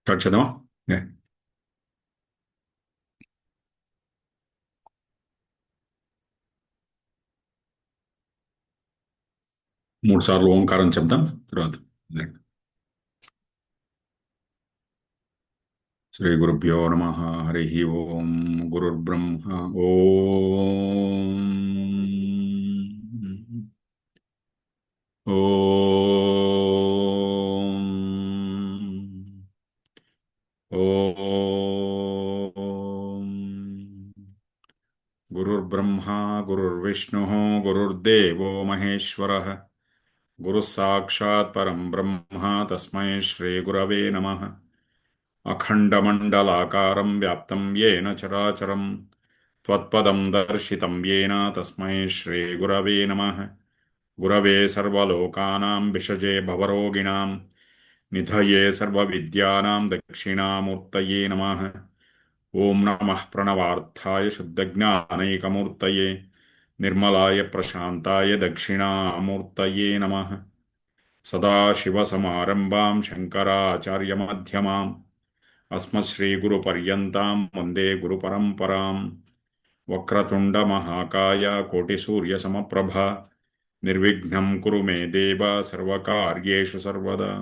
Start చేద్దామా? ఏ, 3 సార్లు ఓంకారం చెప్దాం. తర్వాత శ్రీ గురుభ్యో నమ. హరి ఓం. గురుర్బ్రహ్మ. ఓం. ఓం. ఓం. గురుర్బ్రహ్మ గురుర్విష్ణు గురుర్దేవో మహేశ్వరः. గురుः సాక్షాత్ పరం బ్రహ్మ తస్మై శ్రీ గురవే నమః. అఖండమండలాకారం వ్యాప్తం యేన చరాచరం త్వత్పదం దర్శితం యేన తస్మై శ్రీ గురవే నమః. గురవే సర్వలోకానాం విషజే భవరోగిణాం నిధయే సర్వవిద్యానాం దక్షిణామూర్తయే నమః. ఓం నమః ప్రణవార్థాయ శుద్ధజ్ఞానైకమూర్తయే నిర్మలాయ ప్రశాంతాయ దక్షిణామూర్తయే నమః. సదాశివసమారంభాం శంకరాచార్యమధ్యమాం అస్మశ్రీగురుపర్యంతాం వందే గురుపరంపరాం. వక్రతుండమహాకాయ కోటిసూర్యసమప్రభ నిర్విఘ్నం కురు మే దేవ సర్వకార్యేషు సర్వదా.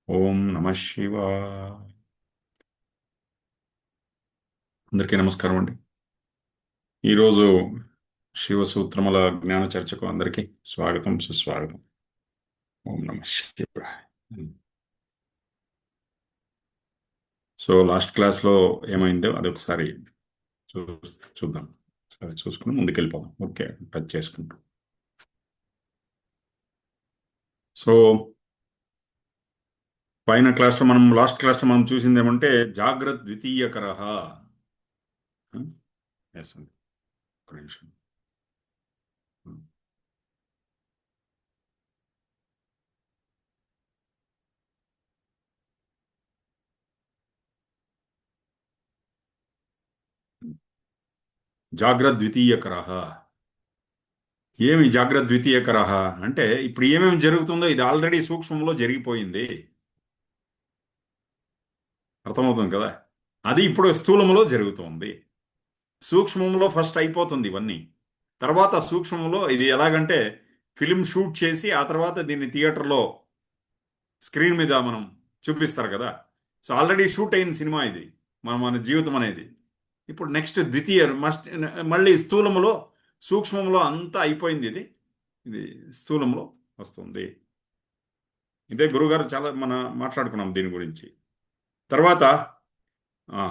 ఓం నమః శివాయ. అందరికీ నమస్కారం అండి. ఈరోజు శివసూత్రముల జ్ఞాన చర్చకు అందరికీ స్వాగతం, సుస్వాగతం. ఓం నమః శివాయ. సో లాస్ట్ క్లాస్లో ఏమైందో అదొకసారి చూ చూద్దాం. సరే, చూసుకుని ముందుకెళ్ళిపోదాం. ఓకే, టచ్ చేసుకుంటాం. సో లాస్ట్ క్లాస్లో మనం చూసింది ఏమంటే జాగ్రత్త ద్వితీయకర. ఎస్ అండి, ఒక నిమిషం. జాగ్రత్త ద్వితీయకర. ఏమి జాగ్రత్త ద్వితీయకర అంటే ఇప్పుడు ఏమేమి జరుగుతుందో ఇది ఆల్రెడీ సూక్ష్మంలో జరిగిపోయింది. అర్థమవుతుంది కదా? అది ఇప్పుడు స్థూలంలో జరుగుతోంది. సూక్ష్మంలో ఫస్ట్ అయిపోతుంది ఇవన్నీ. తర్వాత సూక్ష్మంలో ఇది ఎలాగంటే ఫిలిం షూట్ చేసి ఆ తర్వాత దీన్ని థియేటర్లో స్క్రీన్ మీద మనం చూపిస్తారు కదా. సో ఆల్రెడీ షూట్ అయిన సినిమా ఇది. మన జీవితం అనేది ఇప్పుడు నెక్స్ట్ ద్వితీయ మళ్ళీ స్థూలములో సూక్ష్మంలో అంతా అయిపోయింది. ఇది స్థూలంలో వస్తుంది. ఇదే గురుగారు చాలా మాట్లాడుకున్నాం దీని గురించి. తర్వాత ఆ,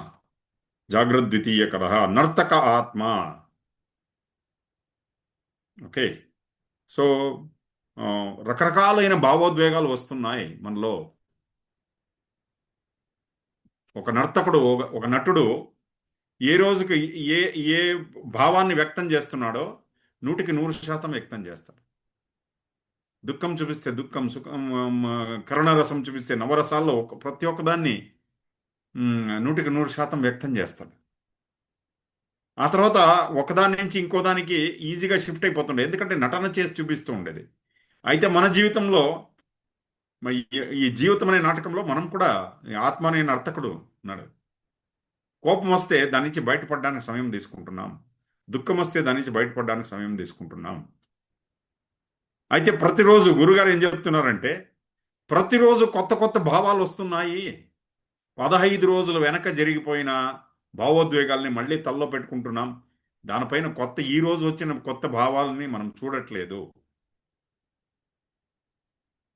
జాగ్రత్త ద్వితీయకర నర్తక ఆత్మ. ఓకే. సో ఆ, రకరకాలైన భావోద్వేగాలు వస్తున్నాయి మనలో. ఒక నర్తకుడు, ఒక నటుడు ఏ రోజుకి ఏ ఏ భావాన్ని వ్యక్తం చేస్తున్నాడో 100% వ్యక్తం చేస్తాడు. దుఃఖం చూపిస్తే దుఃఖం, సుఖం, కరుణరసం చూపిస్తే నవరసాల్లో ప్రతి ఒక్కదాన్ని 100% వ్యక్తం చేస్తాడు. ఆ తర్వాత ఒకదాని నుంచి ఇంకో దానికి ఈజీగా షిఫ్ట్ అయిపోతుండే, ఎందుకంటే నటన చేసి చూపిస్తూ ఉండేది. అయితే మన జీవితంలో ఈ జీవితం అనే నాటకంలో మనం కూడా ఆత్మ అనే నర్తకుడు ఉన్నాడు. కోపం వస్తే దాని నుంచి బయటపడడానికి సమయం తీసుకుంటున్నాం. దుఃఖం వస్తే దాని నుంచి బయటపడడానికి సమయం తీసుకుంటున్నాం. అయితే ప్రతిరోజు గురుగారు ఏం చెప్తున్నారంటే ప్రతిరోజు కొత్త కొత్త భావాలు వస్తున్నాయి. 15 రోజులు వెనక జరిగిపోయిన భావోద్వేగాల్ని మళ్ళీ తల్లో పెట్టుకుంటున్నాం. దానిపైన ఈ రోజు వచ్చిన కొత్త భావాలని మనం చూడట్లేదు.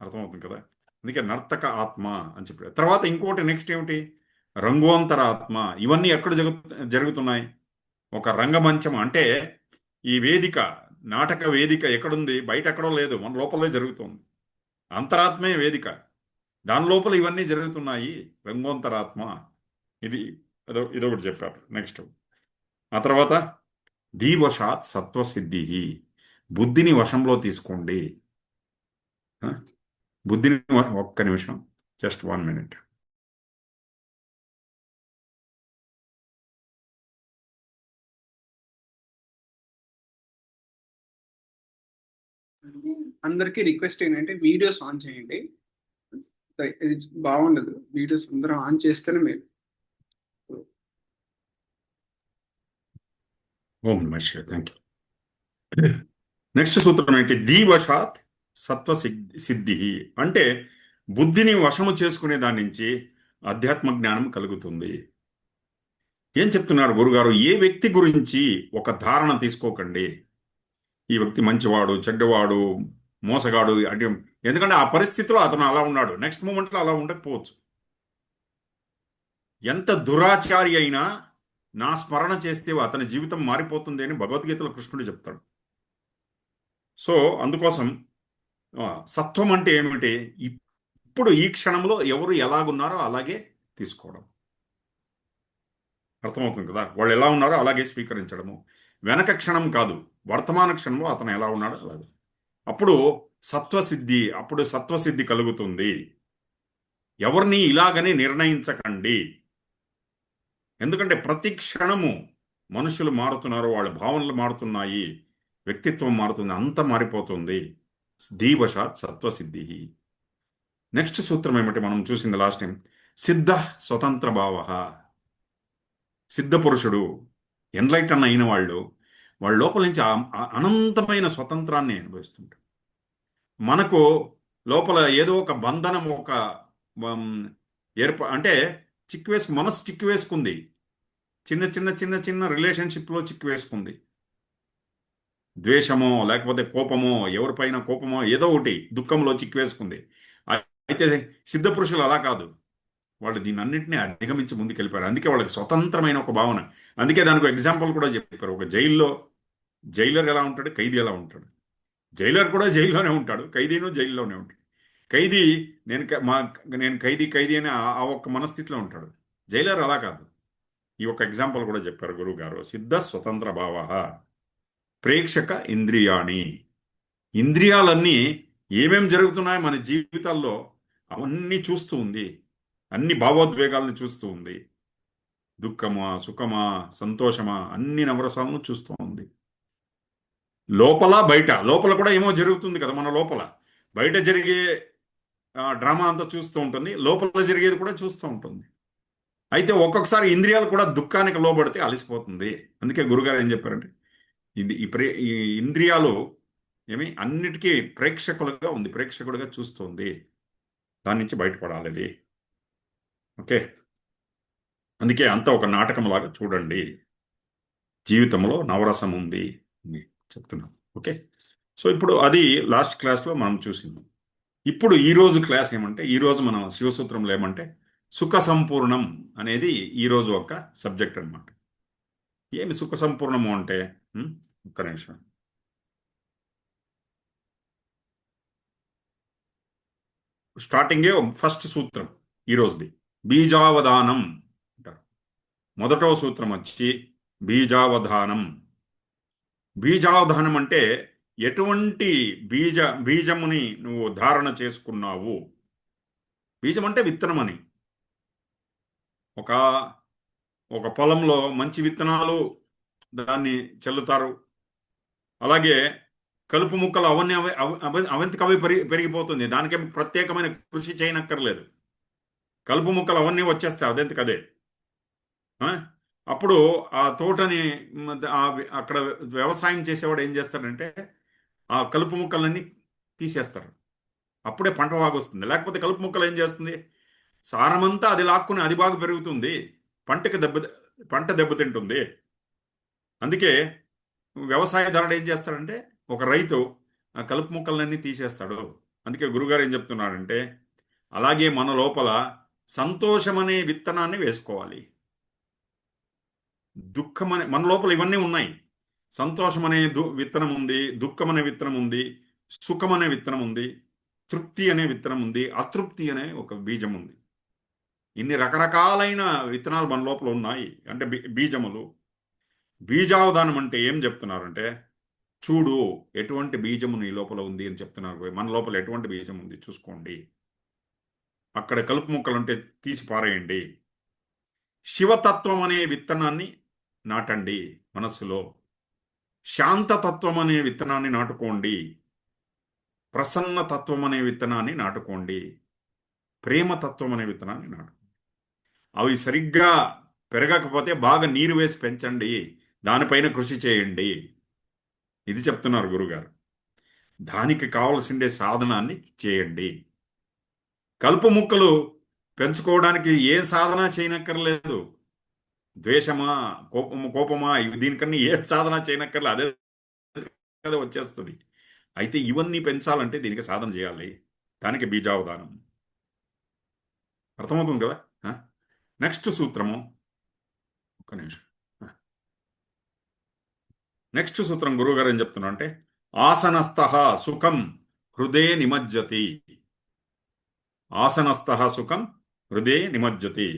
అర్థమవుతుంది కదా? అందుకే నర్తక ఆత్మ అని చెప్పారు. తర్వాత ఇంకోటి నెక్స్ట్ ఏమిటి? రంగోంతర ఆత్మ. ఇవన్నీ ఎక్కడ జరుగుతున్నాయి? ఒక రంగమంచం అంటే ఈ వేదిక, నాటక వేదిక ఎక్కడుంది? బయట ఎక్కడో లేదు, మన లోపలే జరుగుతుంది. అంతరాత్మే వేదిక, దాని లోపల ఇవన్నీ జరుగుతున్నాయి. రంగోంతరాత్మ. ఇది ఇదొకటి చెప్పారు. నెక్స్ట్ ఆ తర్వాత ధీవశాత్ సత్వసిద్ధి. బుద్ధిని వశంలో తీసుకోండి. ఆ? బుద్ధిని ఒక్క నిమిషం, జస్ట్ 1 minute. అందరికీ రిక్వెస్ట్ ఏంటంటే వీడియోస్ ఆన్ చేయండి. ఇది బాగుండదు. వీడియోస్ అందరం ఆన్ చేస్తేనే మేము. ఓం నమ శివాయ. Thank you. నెక్స్ట్ సూత్రం ఏంటి? దీవశాత్ సత్వ సిద్ధి. అంటే బుద్ధిని వశము చేసుకునే దాని నుంచి అధ్యాత్మ జ్ఞానం కలుగుతుంది. ఏం చెప్తున్నారు గురుగారు? ఏ వ్యక్తి గురించి ఒక ధారణ తీసుకోకండి. ఈ వ్యక్తి మంచివాడు, చెడ్డవాడు, మోసగాడు అంటే, ఎందుకంటే ఆ పరిస్థితిలో అతను అలా ఉన్నాడు, నెక్స్ట్ మూమెంట్లో అలా ఉండకపోవచ్చు. ఎంత దురాచారి అయినా నా స్మరణ చేస్తే అతని జీవితం మారిపోతుంది అని భగవద్గీతలో కృష్ణుడు చెప్తాడు. సో అందుకోసం ఆ, సత్వం అంటే ఏమిటి? ఇప్పుడు ఈ క్షణంలో ఎవరు ఎలాగున్నారో అలాగే తీసుకోవడం. అర్థమవుతుంది కదా? వాళ్ళు ఎలా ఉన్నారో అలాగే స్వీకరించడము. వెనక క్షణం కాదు, వర్తమాన క్షణంలో అతను ఎలా ఉన్నాడో అలాగే. అప్పుడు సత్వసిద్ధి కలుగుతుంది. ఎవరిని ఇలాగనే నిర్ణయించకండి. ఎందుకంటే ప్రతి క్షణము మనుషులు మారుతున్నారు, వాళ్ళ భావనలు మారుతున్నాయి, వ్యక్తిత్వం మారుతుంది, అంత మారిపోతుంది. ధీవశాత్ సత్వసిద్ధి. నెక్స్ట్ సూత్రం ఏమిటి? మనం చూసింది లాస్ట్ టైం. సిద్ధ స్వతంత్ర భావ. సిద్ధ పురుషుడు, ఎన్లైటన్ అయిన వాళ్ళ లోపల నుంచి అనంతమైన స్వతంత్రాన్ని అనుభవిస్తుంటారు. మనకు లోపల ఏదో ఒక బంధనం, ఒక ఉమ్, అంటే మనసు చిక్కు వేసుకుంది. చిన్న చిన్న చిన్న చిన్న రిలేషన్షిప్లో చిక్కు వేసుకుంది. ద్వేషమో లేకపోతే కోపమో, ఎవరిపైన కోపమో, ఏదో ఒకటి దుఃఖంలో చిక్కు వేసుకుంది. అయితే సిద్ధ పురుషులు అలా కాదు. వాళ్ళు దీన్ని అన్నింటినీ అధిగమించి ముందుకెళ్ళిపోయారు. అందుకే వాళ్ళకి స్వతంత్రమైన ఒక భావన. అందుకే దానికి ఎగ్జాంపుల్ కూడా చెప్పారు. ఒక జైలర్ ఎలా ఉంటాడు, ఖైదీ ఎలా ఉంటాడు. జైలర్ కూడా జైల్లోనే ఉంటాడు, ఖైదీను జైల్లోనే ఉంటాడు. ఖైదీ నేను క- మా నేను ఖైదీ అని ఆ ఒక్క మనస్థితిలో ఉంటాడు. జైలర్ అలా కాదు. ఈ ఒక్క ఎగ్జాంపుల్ కూడా చెప్పారు గురువు గారు. సిద్ధ స్వతంత్ర భావ ప్రేక్షక ఇంద్రియాణి. ఇంద్రియాలన్నీ ఏమేం జరుగుతున్నాయో మన జీవితాల్లో అవన్నీ చూస్తూ ఉంది. అన్ని భావోద్వేగాలను చూస్తూ ఉంది. దుఃఖమా, సుఖమా, సంతోషమా, అన్ని నవరసాలను చూస్తూ ఉంది. లోపల కూడా ఏమో జరుగుతుంది కదా మన లోపల. బయట జరిగే డ్రామా అంతా చూస్తూ ఉంటుంది, లోపల జరిగేది కూడా చూస్తూ ఉంటుంది. అయితే ఒక్కొక్కసారి ఇంద్రియాలు కూడా దుఃఖానికి లోబడితే అలసిపోతుంది. అందుకే గురుగారు ఏం చెప్పారంటే, ఈ ఇంద్రియాలు అన్నిటికీ ప్రేక్షకుడిగా చూస్తుంది. దాని నుంచి బయటపడాలి అది. ఓకే. అందుకే అంతా ఒక నాటకం లాగా చూడండి. జీవితంలో నవరసం ఉంది అని చెప్తున్నాం. ఓకే. సో ఇప్పుడు అది లాస్ట్ క్లాస్లో మనం చూసింది. ఇప్పుడు ఈ రోజు క్లాస్ ఏమంటే, ఈ రోజు మనం శివసూత్రంలో ఏమంటే సుఖ సంపూర్ణం అనేది ఈ రోజు ఒక సబ్జెక్ట్ అన్నమాట. ఏమి సుఖ సంపూర్ణము అంటే, ఒక్క నిమిషం. స్టార్టింగే ఫస్ట్ సూత్రం ఈ రోజుది బీజావధానం అంటారు. మొదటో సూత్రం వచ్చి బీజావధానం. బీజావధానం అంటే ఎటువంటి బీజముని నువ్వు ధారణ చేసుకున్నావు. బీజం అంటే విత్తనం అని. ఒక ఒక పొలంలో మంచి విత్తనాలు దాన్ని చల్లుతారు. అలాగే కలుపు ముక్కలు అవన్నీ అవంతికి అవి పెరిగిపోతుంది. దానికేం ప్రత్యేకమైన కృషి చేయనక్కర్లేదు. కలుపు ముక్కలు అవన్నీ వచ్చేస్తాయి అదెందుకు అదే. ఆ? అప్పుడు ఆ తోటని అక్కడ వ్యవసాయం చేసేవాడు ఏం చేస్తాడంటే ఆ కలుపు ముక్కలన్నీ తీసేస్తారు. అప్పుడే పంట బాగా వస్తుంది. లేకపోతే కలుపు ముక్కలు ఏం చేస్తుంది, సారమంతా అది లాక్కుని అది బాగా పెరుగుతుంది, పంటకి పంట దెబ్బతింటుంది. అందుకే వ్యవసాయదారుడు ఏం చేస్తాడంటే, ఒక రైతు ఆ కలుపు ముక్కలన్నీ తీసేస్తాడు. అందుకే గురుగారు ఏం చెప్తున్నాడంటే, అలాగే మన లోపల సంతోషం అనే విత్తనాన్ని వేసుకోవాలి. మన లోపల ఇవన్నీ ఉన్నాయి. సంతోషం అనే విత్తనం ఉంది, దుఃఖం అనే విత్తనం ఉంది, సుఖం అనే విత్తనం ఉంది, తృప్తి అనే విత్తనం ఉంది, అతృప్తి అనే ఒక బీజం ఉంది. ఇన్ని రకరకాలైన విత్తనాలు మన లోపల ఉన్నాయి. అంటే బీజములు. బీజావధానం అంటే ఏం చెప్తున్నారంటే, చూడు ఎటువంటి బీజము నీ లోపల ఉంది అని చెప్తున్నారు. మన లోపల ఎటువంటి బీజం ఉంది చూసుకోండి. అక్కడ కలుపు ముక్కలు ఉంటే తీసి పారేయండి. శివతత్వం అనే విత్తనాన్ని నాటండి మనస్సులో. శాంతతత్వం అనే విత్తనాన్ని నాటుకోండి. ప్రసన్న తత్వం అనే విత్తనాన్ని నాటుకోండి. ప్రేమతత్వం అనే విత్తనాన్ని నాటు. అవి సరిగ్గా పెరగకపోతే బాగా నీరు వేసి పెంచండి, దానిపైన కృషి చేయండి. ఇది చెప్తున్నారు గురుగారు. దానికి కావలసిండే సాధనాన్ని చేయండి. కలుపు ముక్కలు పెంచుకోవడానికి ఏ సాధన చేయనక్కర్లేదు. ద్వేషమా, కోపమా, దీనికన్నా ఏ సాధన చేయనక్కర్లేదు, అదే కదా వచ్చేస్తుంది. అయితే ఇవన్నీ పెంచాలంటే దీనికి సాధన చేయాలి. దానికి బీజావధానం. అర్థమవుతుంది కదా. నెక్స్ట్ సూత్రము, ఒక్క నిమిషం. నెక్స్ట్ సూత్రం గురువుగారు ఏం చెప్తున్నా అంటే, ఆసనస్థ సుఖం హృదయ నిమజ్జతి. ఆసనస్థ సుఖం హృదయ నిమజ్జతి.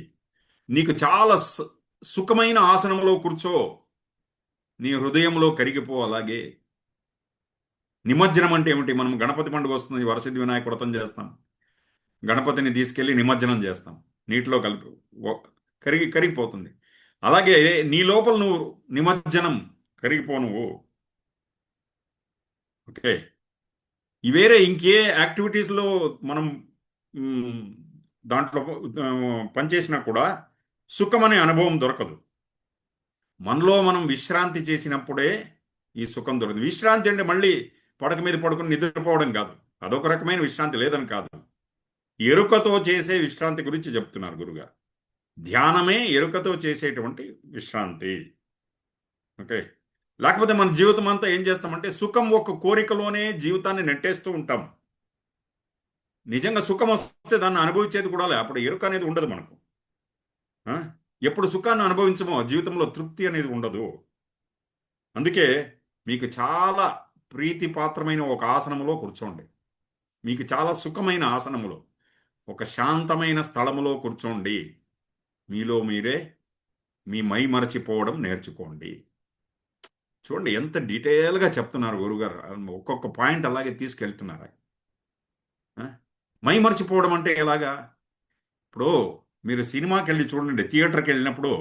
నీకు చాలా సుఖమైన ఆసనంలో కూర్చో, నీ హృదయంలో కరిగిపో అలాగే. నిమజ్జనం అంటే ఏమిటి? మనం గణపతి పండుగ వస్తుంది, వరసిద్ధి వినాయక వ్రతం చేస్తాం. గణపతిని తీసుకెళ్లి నిమజ్జనం చేస్తాం, నీటిలో కలిపి కరిగిపోతుంది. అలాగే నీ లోపల నువ్వు నిమజ్జనం, కరిగిపో నువ్వు. ఓకే. వేరే ఇంకే యాక్టివిటీస్లో మనం మ్, దాంట్లో పనిచేసినా కూడా సుఖం అనే అనుభవం దొరకదు. మనలో మనం విశ్రాంతి చేసినప్పుడే ఈ సుఖం దొరకదు. విశ్రాంతి అంటే మళ్ళీ పడక మీద పడుకుని నిద్రపోవడం కాదు, అదొక రకమైన విశ్రాంతి లేదని కాదు. ఎరుకతో చేసే విశ్రాంతి గురించి చెప్తున్నారు గురుగారు. ధ్యానమే ఎరుకతో చేసేటువంటి విశ్రాంతి. ఓకే. లేకపోతే మన జీవితం అంతా ఏం చేస్తామంటే సుఖం ఒక కోరికలోనే జీవితాన్ని నెట్టేస్తూ ఉంటాం. నిజంగా సుఖం వస్తే దాన్ని అనుభవించేది కూడా లే, అప్పుడు ఎరుక అనేది ఉండదు మనకు. ఆ? ఎప్పుడు సుఖాన్ని అనుభవించమో జీవితంలో తృప్తి అనేది ఉండదు. అందుకే మీకు చాలా ప్రీతిపాత్రమైన ఒక ఆసనములో కూర్చోండి. మీకు చాలా సుఖమైన ఆసనములో, ఒక శాంతమైన స్థలములో కూర్చోండి. మీలో మీరే మీ మై మరచిపోవడం నేర్చుకోండి. చూడండి ఎంత డీటెయిల్గా చెప్తున్నారు గురుగారు. ఒక్కొక్క పాయింట్ అలాగే తీసుకెళ్తున్నారు. మై మరచిపోవడం అంటే ఎలాగా? ఇప్పుడు మీరు సినిమాకి వెళ్ళి చూడండి, థియేటర్కి వెళ్ళినప్పుడు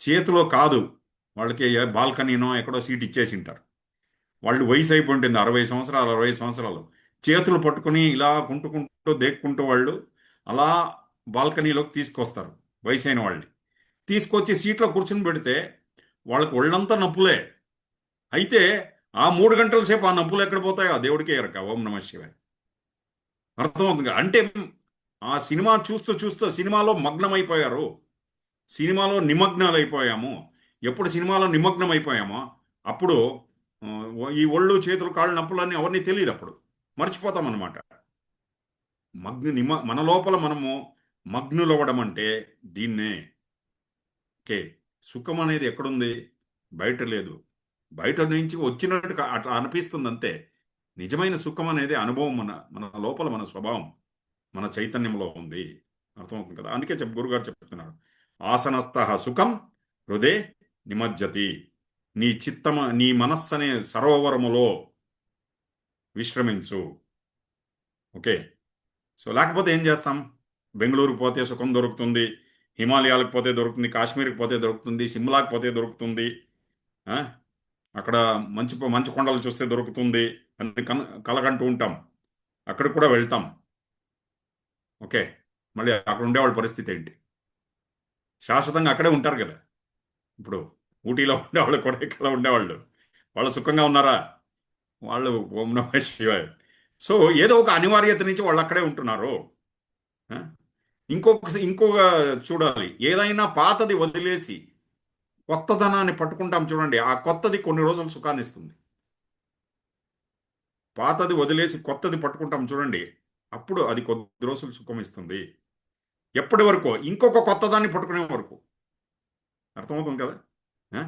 చేతిలో కాదు, వాళ్ళకి బాల్కనీనో ఎక్కడో సీట్ ఇచ్చేసి ఉంటారు. వాళ్ళు వయసు అయిపోయి ఉంటుంది, 60 సంవత్సరాలు 60 సంవత్సరాలు. చేతులు పట్టుకుని ఇలా కుంటుకుంటూ దేక్కుంటూ వాళ్ళు అలా బాల్కనీలోకి తీసుకొస్తారు వయసు అయిన వాళ్ళని. తీసుకొచ్చి సీట్లో కూర్చుని పెడితే వాళ్ళకి ఒళ్ళంతా నొప్పులే. అయితే ఆ 3 గంటల సేపు ఆ నొప్పులు ఎక్కడ పోతాయో దేవుడికే ఎరక. ఓం నమ శివాయ. అర్థమవుతుంది అంటే ఆ సినిమా చూస్తూ చూస్తూ సినిమాలో మగ్నమైపోయారు, సినిమాలో నిమగ్నాలు అయిపోయాము. ఎప్పుడు సినిమాలో నిమగ్నం అయిపోయామో అప్పుడు ఆ, ఈ ఒళ్ళు చేతులు కాళ్ళు నొప్పులన్నీ అవన్నీ తెలియదు, అప్పుడు మర్చిపోతాం అన్నమాట. మన లోపల మనము మగ్నులవ్వడం అంటే దీన్నే. ఓకే. సుఖం అనేది ఎక్కడుంది? బయట లేదు. బయట నుంచి వచ్చినట్టు అట్లా అనిపిస్తుంది అంతే. నిజమైన సుఖం అనేది అనుభవం, మన మన లోపల మన స్వభావం, మన చైతన్యంలో ఉంది. అర్థమవుతుంది కదా. అందుకే గురుగారు చెప్తున్నారు, ఆసనస్థ సుఖం హృదయ నిమజ్జతి. నీ మనస్సు అనే సరోవరములో విశ్రమించు. ఓకే. సో లేకపోతే ఏం చేస్తాం? బెంగళూరుకు పోతే సుఖం దొరుకుతుంది, హిమాలయాలకు పోతే దొరుకుతుంది, కాశ్మీర్కి పోతే దొరుకుతుంది, సిమ్లాకి పోతే దొరుకుతుంది, ఆ? అక్కడ మంచి మంచు కొండలు చూస్తే దొరుకుతుంది అని కలగంటూ ఉంటాం. అక్కడికి కూడా వెళ్తాం. ఓకే. మళ్ళీ అక్కడ ఉండేవాళ్ళ పరిస్థితి ఏంటి? శాశ్వతంగా అక్కడే ఉంటారు కదా. ఇప్పుడు ఊటీలో ఉండేవాళ్ళు, కొడైకెనాల్లో ఉండేవాళ్ళు, వాళ్ళు సుఖంగా ఉన్నారా? వాళ్ళు ఓం నమః శివాయ. సో ఏదో ఒక అనివార్యత నుంచి వాళ్ళు అక్కడే ఉంటున్నారు. ఆ? ఇంకొక చూడాలి, ఏదైనా పాతది వదిలేసి కొత్తదనాన్ని పట్టుకుంటాం చూడండి, ఆ కొత్తది కొన్ని రోజులు సుఖాన్ని ఇస్తుంది. పాతది వదిలేసి కొత్తది పట్టుకుంటాం చూడండి, అప్పుడు అది కొద్ది రోజులు సుఖం ఇస్తుంది. ఎప్పటి వరకు? ఇంకొక కొత్తదాన్ని పట్టుకునే వరకు. అర్థమవుతుంది కదా. ఆ?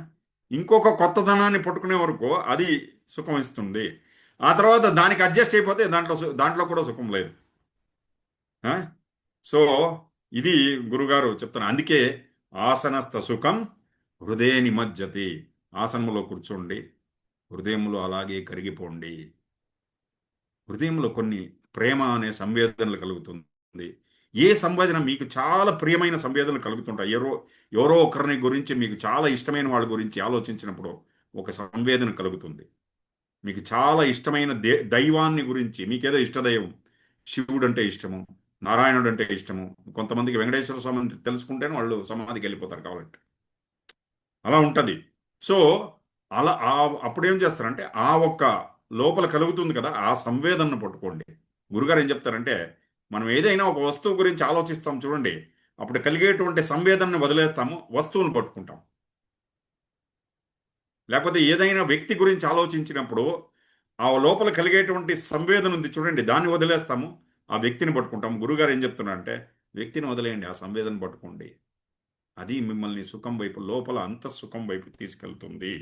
ఇంకొక కొత్తదనాన్ని పట్టుకునే వరకు అది సుఖం ఇస్తుంది. ఆ తర్వాత దానికి అడ్జస్ట్ అయిపోతే దాంట్లో కూడా సుఖం లేదు. ఆ? సో ఇది గురుగారు చెప్తున్నారు. అందుకే ఆసనస్థ సుఖం హృదయ నిమజ్జతి. ఆసనంలో కూర్చోండి, హృదయంలో అలాగే కరిగిపోండి. హృదయంలో కొన్ని ప్రేమ అనే సంవేదనలు కలుగుతుంది. ఏ సంవేదన మీకు చాలా ప్రియమైన సంవేదనలు కలుగుతుంటాయి. ఎవరో ఒకరిని గురించి, మీకు చాలా ఇష్టమైన వాళ్ళ గురించి ఆలోచించినప్పుడు ఒక సంవేదన కలుగుతుంది. మీకు చాలా ఇష్టమైన దైవాన్ని గురించి, మీకేదో ఇష్టదైవం, శివుడు అంటే ఇష్టము, నారాయణుడు అంటే ఇష్టము. కొంతమందికి వెంకటేశ్వర స్వామి అంటే తెలుసుకుంటేనే వాళ్ళు సమాధికి వెళ్ళిపోతారు కాబట్టి అలా ఉంటుంది. సో అలా అప్పుడు ఏం చేస్తారంటే ఆ ఒక్క లోపల కలుగుతుంది కదా ఆ సంవేదనను పట్టుకోండి. గురుగారు ఏం చెప్తారంటే మనం ఏదైనా ఒక వస్తువు గురించి ఆలోచిస్తాం చూడండి, అప్పుడు కలిగేటువంటి సంవేదనని వదిలేస్తాము, వస్తువును పట్టుకుంటాం. లేకపోతే ఏదైనా వ్యక్తి గురించి ఆలోచించినప్పుడు ఆ లోపల కలిగేటువంటి సంవేదన ఉంది చూడండి, దాన్ని వదిలేస్తాము, ఆ వ్యక్తిని పట్టుకుంటాం. గురుగారు ఏం చెప్తున్నారంటే వ్యక్తిని వదిలేయండి, ఆ సంవేదన పట్టుకోండి. అది మిమ్మల్ని సుఖం వైపు, లోపల అంతఃసుఖం వైపు తీసుకెళ్తుంది.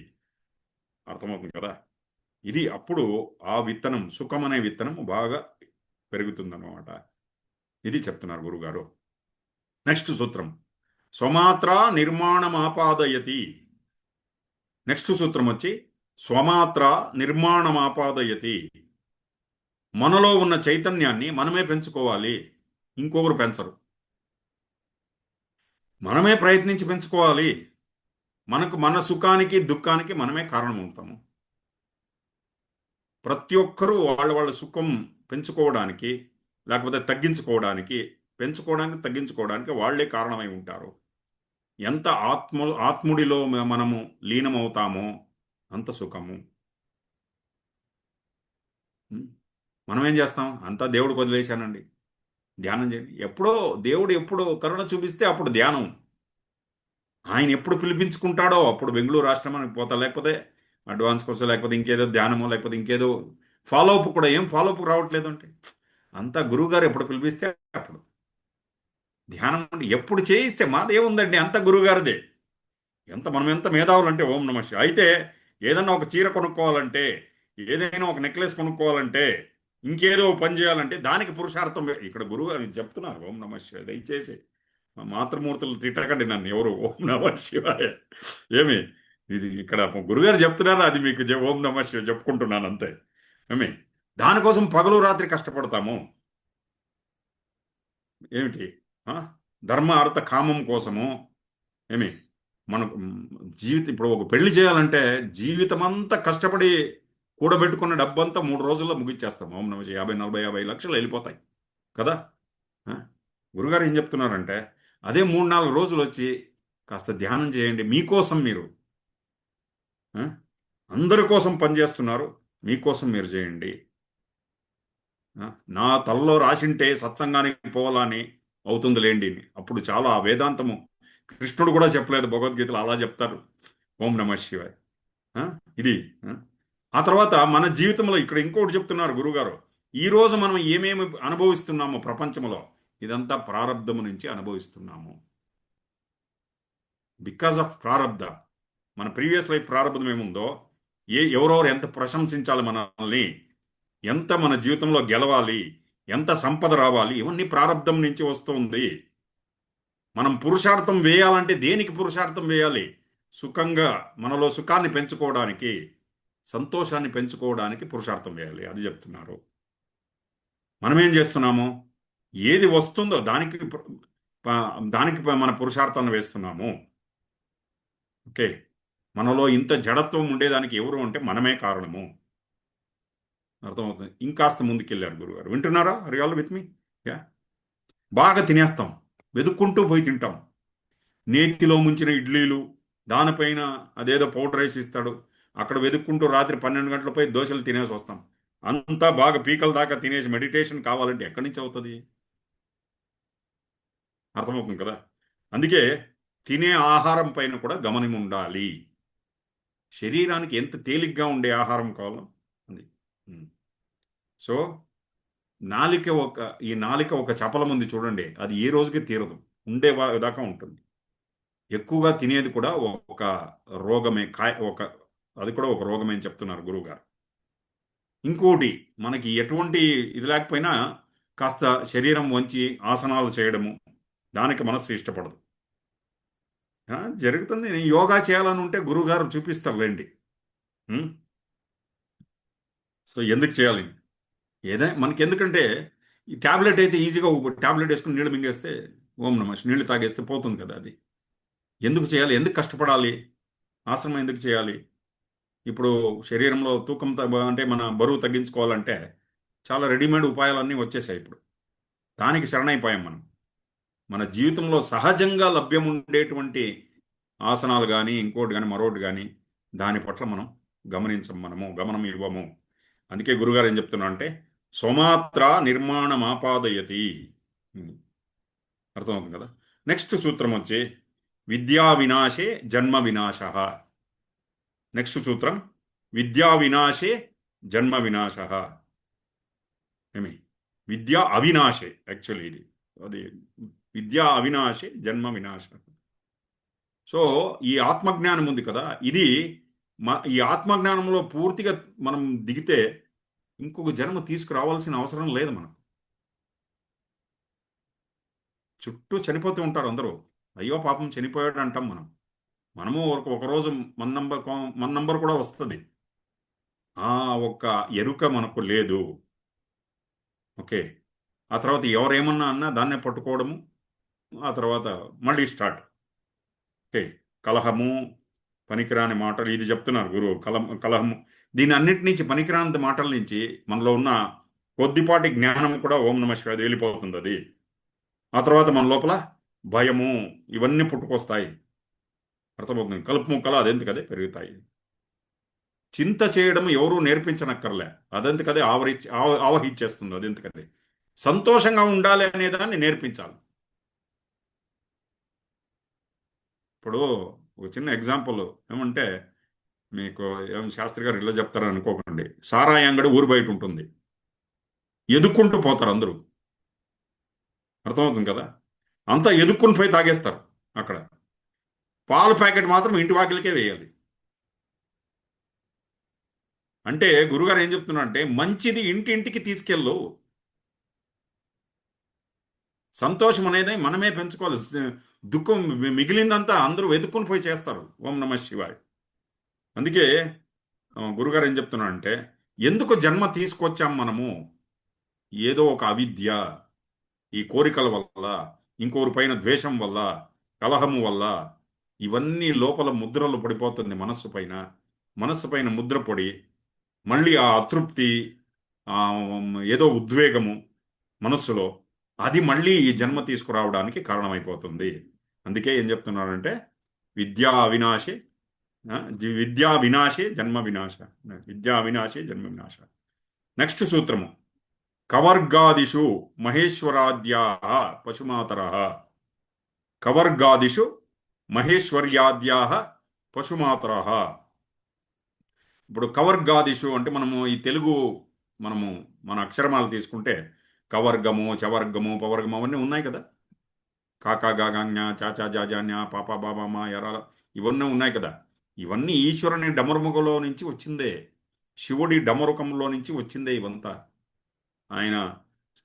అర్థమవుతుంది కదా. ఇది అప్పుడు ఆ విత్తనం, సుఖం అనే విత్తనం బాగా పెరుగుతుందన్నమాట. ఇది చెప్తున్నారు గురుగారు. నెక్స్ట్ సూత్రం, స్వమాత్ర నిర్మాణమాపాదయతి. నెక్స్ట్ సూత్రం వచ్చి స్వమాత్ర నిర్మాణమాపాదయతి. మనలో ఉన్న చైతన్యాన్ని మనమే పెంచుకోవాలి, ఇంకొకరు పెంచరు. మనమే ప్రయత్నించి పెంచుకోవాలి. మనకు మన సుఖానికి దుఃఖానికి మనమే కారణం ఉంటాము. ప్రతి ఒక్కరూ వాళ్ళ వాళ్ళ సుఖం పెంచుకోవడానికి, లేకపోతే తగ్గించుకోవడానికి, పెంచుకోవడానికి తగ్గించుకోవడానికి వాళ్ళే కారణమై ఉంటారు. ఎంత ఆత్ముడిలో మనము లీనమవుతామో అంత సుఖము. ఉం? మనం ఏం చేస్తాం? అంతా దేవుడికి వదిలేశానండి, ధ్యానం చేయండి. దేవుడు ఎప్పుడు కరుణ చూపిస్తే అప్పుడు ధ్యానం. ఆయన ఎప్పుడు పిలిపించుకుంటాడో అప్పుడు బెంగళూరు ఆశ్రమానికి పోతా, లేకపోతే అడ్వాన్స్ కోర్సు, లేకపోతే ఇంకేదో ధ్యానమో, లేకపోతే ఇంకేదో ఫాలో అప్. కూడా ఏం ఫాలో అప్ రావట్లేదు అంటే అంతా గురువుగారు ఎప్పుడు పిలిపిస్తే అప్పుడు ధ్యానం. అంటే ఎప్పుడు చేయిస్తే మాదేముందండి, అంత గురువుగారిదే. మనం ఎంత మేధావులంటే ఓం నమ శివాయ. అయితే ఏదన్నా ఒక చీర కొనుక్కోవాలంటే, ఏదైనా ఒక నెక్లెస్ కొనుక్కోవాలంటే, ఇంకేదో ఒక పని చేయాలంటే దానికి పురుషార్థం ఇక్కడ గురువు గారు చెప్తున్నారు. ఓం నమ శివాయ. దయచేసి మా మాతృమూర్తులు తిట్టకండి నన్ను ఎవరు. ఓం నమ శివాయ. ఏమి ఇది ఇక్కడ గురుగారు చెప్తున్నారు, అది మీకు ఓం నమ శివాయ చెప్పుకుంటున్నాను అంతే. ఏమి దానికోసం పగలు రాత్రి కష్టపడతాము ఏమిటి? ఆ? ధర్మ అర్థ కామం కోసము. ఏమి మనకు జీవితం ఇప్పుడు ఒక పెళ్లి చేయాలంటే జీవితం అంతా కష్టపడి కూడబెట్టుకున్న డబ్బంతా 3 రోజుల్లో ముగిచ్చేస్తాం. ఓం నమ శివాయ. 50, 40, 50 లక్షలు వెళ్ళిపోతాయి కదా. ఆ? గురుగారు ఏం చెప్తున్నారంటే అదే 3, 4 రోజులు వచ్చి కాస్త ధ్యానం చేయండి. మీకోసం మీరు, ఆ? అందరి కోసం పనిచేస్తున్నారు, మీకోసం మీరు చేయండి. ఆ? నా తలలో రాసింటే సత్సంగానికి పోవాలని అవుతుంది లేండి. అప్పుడు చాలా వేదాంతము కృష్ణుడు కూడా చెప్పలేదు భగవద్గీతలో, అలా చెప్తారు. ఓం నమ శివాయ. ఆ? ఇది ఆ? ఆ తర్వాత మన జీవితంలో ఇక్కడ ఇంకోటి చెప్తున్నారు గురుగారు. ఈ రోజు మనం ఏమేమి అనుభవిస్తున్నామో ప్రపంచంలో, ఇదంతా ప్రారంధము నుంచి అనుభవిస్తున్నాము. బికాజ్ ఆఫ్ ప్రారంధ. మన ప్రీవియస్ లైఫ్ ప్రారంభం ఏముందో, ఎవరెవరు ఎంత ప్రశంసించాలి మనల్ని, ఎంత మన జీవితంలో గెలవాలి, ఎంత సంపద రావాలి, ఇవన్నీ ప్రారంధం నుంచి వస్తుంది. మనం పురుషార్థం వేయాలంటే దేనికి పురుషార్థం వేయాలి? సుఖంగా, మనలో సుఖాన్ని పెంచుకోవడానికి, సంతోషాన్ని పెంచుకోవడానికి పురుషార్థం వేయాలి. అది చెప్తున్నారు. మనం ఏం చేస్తున్నాము? ఏది వస్తుందో దానికి మన పురుషార్థాన్ని వేస్తున్నాము. ఓకే. మనలో ఇంత జడత్వం ఉండేదానికి ఎవరు అంటే మనమే కారణము. అర్థమవుతుంది. ఇంకాస్త ముందుకెళ్ళారు గురుగారు. వింటున్నారా? అరిగాలు విత్ మీ. యా. బాగా తినేస్తాం, వెతుక్కుంటూ పోయి తింటాం. నేతిలో ముంచిన ఇడ్లీలు, దానిపైన అదేదో పౌడర్ రైస్ ఇస్తాడు, అక్కడ వెతుక్కుంటూ రాత్రి 12 గంటల పోయి దోశలు తినేసి వస్తాం. అంతా బాగా పీకల దాకా తినేసి మెడిటేషన్ కావాలంటే ఎక్కడి నుంచి అవుతుంది? అర్థమవుతుంది కదా. అందుకే తినే ఆహారం పైన కూడా గమనం ఉండాలి. శరీరానికి ఎంత తేలిగ్గా ఉండే ఆహారం కావాలో అది. ఉమ్. సో ఈ నాలిక ఒక చపలం ఉంది చూడండి, అది ఏ రోజుకి తీరదు, ఉండే దాకా ఉంటుంది. ఎక్కువగా తినేది కూడా ఒక రోగమే, అది కూడా ఒక రోగమే అని చెప్తున్నారు గురువుగారు. ఇంకోటి, మనకి ఎటువంటి ఇది లేకపోయినా కాస్త శరీరం వంచి ఆసనాలు చేయడము, దానికి మనస్సు ఇష్టపడదు. జరుగుతుంది. నేను యోగా చేయాలని ఉంటే గురువుగారు చూపిస్తారులేండి. ఉం? సో ఎందుకు చేయాలి? ఏదైనా మనకి ఎందుకంటే ఈ ట్యాబ్లెట్ అయితే ఈజీగా ట్యాబ్లెట్ వేసుకుని నీళ్ళు మింగేస్తే, ఓం నమ నీళ్ళు తాగేస్తే పోతుంది కదా. అది ఎందుకు చేయాలి? ఎందుకు కష్టపడాలి? ఆశ్రమం ఎందుకు చేయాలి? ఇప్పుడు శరీరంలో తూకం అంటే మన బరువు తగ్గించుకోవాలంటే చాలా రెడీమేడ్ ఉపాయాలన్నీ వచ్చేసాయి ఇప్పుడు. దానికి శరణైపోయాం మనం. మన జీవితంలో సహజంగా లభ్యం ఉండేటువంటి ఆసనాలు కానీ ఇంకోటి కానీ మరొకటి కానీ దాని పట్ల మనం మనము గమనం ఇవ్వము. అందుకే గురుగారు ఏం చెప్తున్నా అంటే స్వమాత్ర నిర్మాణమాపాదయతి. ఉమ్, అర్థమవుతుంది కదా. నెక్స్ట్ సూత్రం వచ్చి విద్యా వినాశే జన్మ వినాశ. నెక్స్ట్ సూత్రం విద్యా వినాశే జన్మ వినాశ. ఏమి విద్యా అవినాశే, యాక్చువల్లీ ఇది అది విద్యా అవినాశే జన్మ వినాశ. సో ఈ ఆత్మజ్ఞానం ఉంది కదా, ఇది ఈ ఆత్మజ్ఞానంలో పూర్తిగా మనం దిగితే ఇంకొక జన్మ తీసుకురావాల్సిన అవసరం లేదు. మనం చుట్టూ చనిపోతూ ఉంటారు అందరూ. అయ్యో పాపం చనిపోయాడు అంటాం మనం. మనము ఒకరోజు మన నంబర్ కూడా వస్తుంది. ఆ ఒక్క ఎరుక మనకు లేదు. ఓకే. ఆ తర్వాత ఎవరేమన్నా అన్నా దాన్నే పట్టుకోవడము. ఆ తర్వాత మళ్ళీ స్టార్ట్. ఓకే. కలహము, పనికిరాని మాటలు, ఇది చెప్తున్నారు గురువు. కలహము, దీని అన్నిటి నుంచి, పనికిరాని మాటల నుంచి మనలో ఉన్న కొద్దిపాటి జ్ఞానం కూడా ఓం నమ శివాయ వెళ్ళిపోతుంది అది. ఆ తర్వాత మన లోపల భయము ఇవన్నీ పుట్టుకొస్తాయి. అర్థమవుతుంది. కలుపు ముక్కలు అదెందుకదే పెరుగుతాయి. చింత చేయడం ఎవరూ నేర్పించనక్కర్లే, అదెందుకదే ఆవహించేస్తుంది. అదెందుకదే సంతోషంగా ఉండాలి అనేదాన్ని నేర్పించాలి. ఇప్పుడు ఒక చిన్న ఎగ్జాంపుల్ ఏమంటే, మీకు ఏం శాస్త్రి గారు ఇలా చెప్తారని అనుకోకండి. సారాయి అంగడి ఊరు బయట ఉంటుంది, ఎదుక్కుంటూ పోతారు అందరూ. అర్థమవుతుంది కదా. అంతా ఎదుక్కుని పోయి తాగేస్తారు అక్కడ. పాల ప్యాకెట్ మాత్రం ఇంటి వాకిలికే వేయాలి. అంటే గురుగారు ఏం చెప్తున్నా అంటే మంచిది ఇంటింటికి తీసుకెళ్ళు. సంతోషం అనేది మనమే పెంచుకోవాలి. దుఃఖం మిగిలిందంతా అందరూ వెతుక్కుని పోయి చేస్తారు. ఓం నమ శివాయ్. అందుకే గురుగారు ఏం చెప్తున్నా అంటే ఎందుకు జన్మ తీసుకొచ్చాం మనము? ఏదో ఒక అవిద్య, ఈ కోరికల వల్ల, ఇంకోరి పైన ద్వేషం వల్ల, కలహము వల్ల ఇవన్నీ లోపల ముద్రలు పడిపోతుంది మనస్సు పైన. మనస్సు పైన ముద్ర పడి మళ్ళీ ఆ అతృప్తి, ఆ ఏదో ఉద్వేగము మనస్సులో, అది మళ్ళీ ఈ జన్మ తీసుకురావడానికి కారణమైపోతుంది. అందుకే ఏం చెప్తున్నారంటే విద్యా అవినాశి, విద్యా వినాశే జన్మ వినాశ. విద్యా అవినాశే జన్మ వినాశ. నెక్స్ట్ సూత్రము కవర్గాదిషు మహేశ్వరాద్యా పశుమాతర. కవర్గాదిషు మహేశ్వర్యాద్యా పశుమాతర. ఇప్పుడు కవర్గాదిషు అంటే మనము ఈ తెలుగు, మనము మన అక్షరమాలు తీసుకుంటే కవర్గము, చవర్గము, పవర్గము అవన్నీ ఉన్నాయి కదా. కాకా గాగాజ్ఞ, చాచా జాజాన్య, పాపా బాబా మా ఎరాల, ఇవన్నీ ఉన్నాయి కదా. ఇవన్నీ ఈశ్వరుని డమరుముఖంలో నుంచి వచ్చిందే, శివుడి డమరుకంలో నుంచి వచ్చిందే ఇవంతా. ఆయన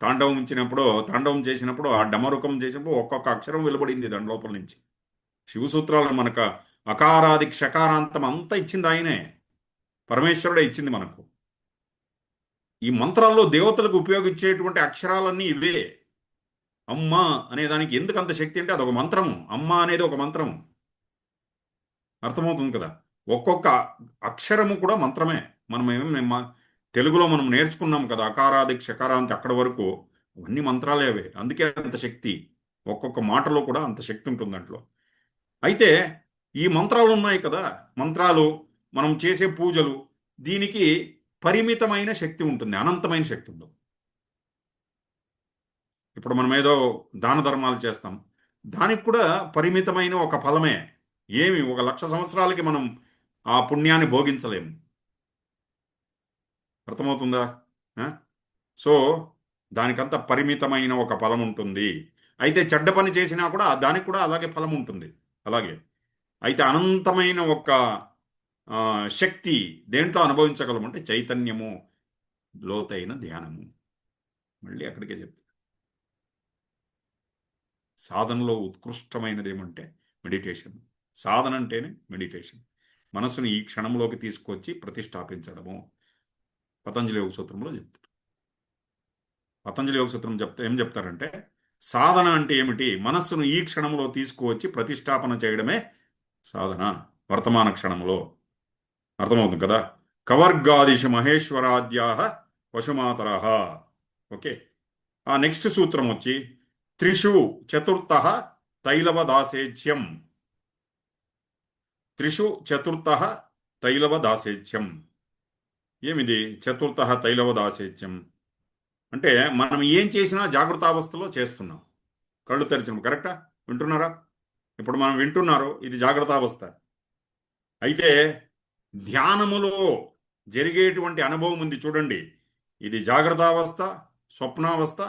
తాండవం చేసినప్పుడు ఆ డమరుకం చేసినప్పుడు ఒక్కొక్క అక్షరం వెలువడింది దాని లోపల నుంచి. శివసూత్రాలు మనకు అకారాది క్షకారాంతం అంతా ఇచ్చింది ఆయనే, పరమేశ్వరుడే ఇచ్చింది మనకు. ఈ మంత్రాల్లో దేవతలకు ఉపయోగించేటువంటి అక్షరాలన్నీ ఇవే. అమ్మ అనే దానికి ఎందుకు అంత శక్తి అంటే అదొక మంత్రము. అమ్మ అనేది ఒక మంత్రము. అర్థమవుతుంది కదా. ఒక్కొక్క అక్షరము కూడా మంత్రమే. మనం తెలుగులో మనం నేర్చుకున్నాం కదా, అకారాది క్షకారాంతి అక్కడి వరకు అవన్నీ మంత్రాలే అవే. అందుకే అంత శక్తి, ఒక్కొక్క మాటలో కూడా అంత శక్తి ఉంటుంది దాంట్లో. అయితే ఈ మంత్రాలు ఉన్నాయి కదా, మంత్రాలు, మనం చేసే పూజలు, దీనికి పరిమితమైన శక్తి ఉంటుంది, అనంతమైన శక్తి ఉండదు. ఇప్పుడు మనం ఏదో దాన ధర్మాలు చేస్తాం, దానికి కూడా పరిమితమైన ఒక ఫలమే. ఏమి 1,00,000 సంవత్సరాలకి మనం ఆ పుణ్యాన్ని భోగించలేము. అర్థమవుతుందా? ఆ? సో దానికంత పరిమితమైన ఒక ఫలం ఉంటుంది. అయితే చెడ్డ పని చేసినా కూడా దానికి కూడా అలాగే ఫలం ఉంటుంది. అలాగే అయితే అనంతమైన ఒక శక్తి దేంట్లో అనుభవించగలమంటే చైతన్యము, లోతైన ధ్యానము. మళ్ళీ అక్కడికే చెప్తా. సాధనలో ఉత్కృష్టమైనది ఏమంటే మెడిటేషన్. సాధన అంటేనే మెడిటేషన్. మనస్సును ఈ క్షణంలోకి తీసుకొచ్చి ప్రతిష్టాపించడము. పతంజలి యోగ సూత్రంలో చెప్తారు. పతంజలి యోగ సూత్రం ఏం చెప్తారంటే సాధన అంటే ఏమిటి? మనస్సును ఈ క్షణంలో తీసుకువచ్చి ప్రతిష్టాపన చేయడమే సాధన, వర్తమాన క్షణంలో. అర్థమవుతుంది కదా. కవర్గాదిషు మహేశ్వరాద్యా పశుమాతర. ఓకే. ఆ నెక్స్ట్ సూత్రం వచ్చి త్రిషు చతుర్థ తైలవదాసేచ్యం. త్రిషు చతుర్థ తైలవదాసేచ్యం. ఏమిది చతుర్థ తైలవదాసేచ్యం? అంటే మనం ఏం చేసినా జాగృతావస్థలో చేస్తున్నాం. కళ్ళు తెరిచిన కరెక్టా? వింటున్నారా? ఇప్పుడు మనం వింటున్నారు, ఇది జాగ్రత్తావస్థ. అయితే ధ్యానములో జరిగేటువంటి అనుభవం ఉంది చూడండి, ఇది జాగ్రత్తావస్థ, స్వప్నావస్థ,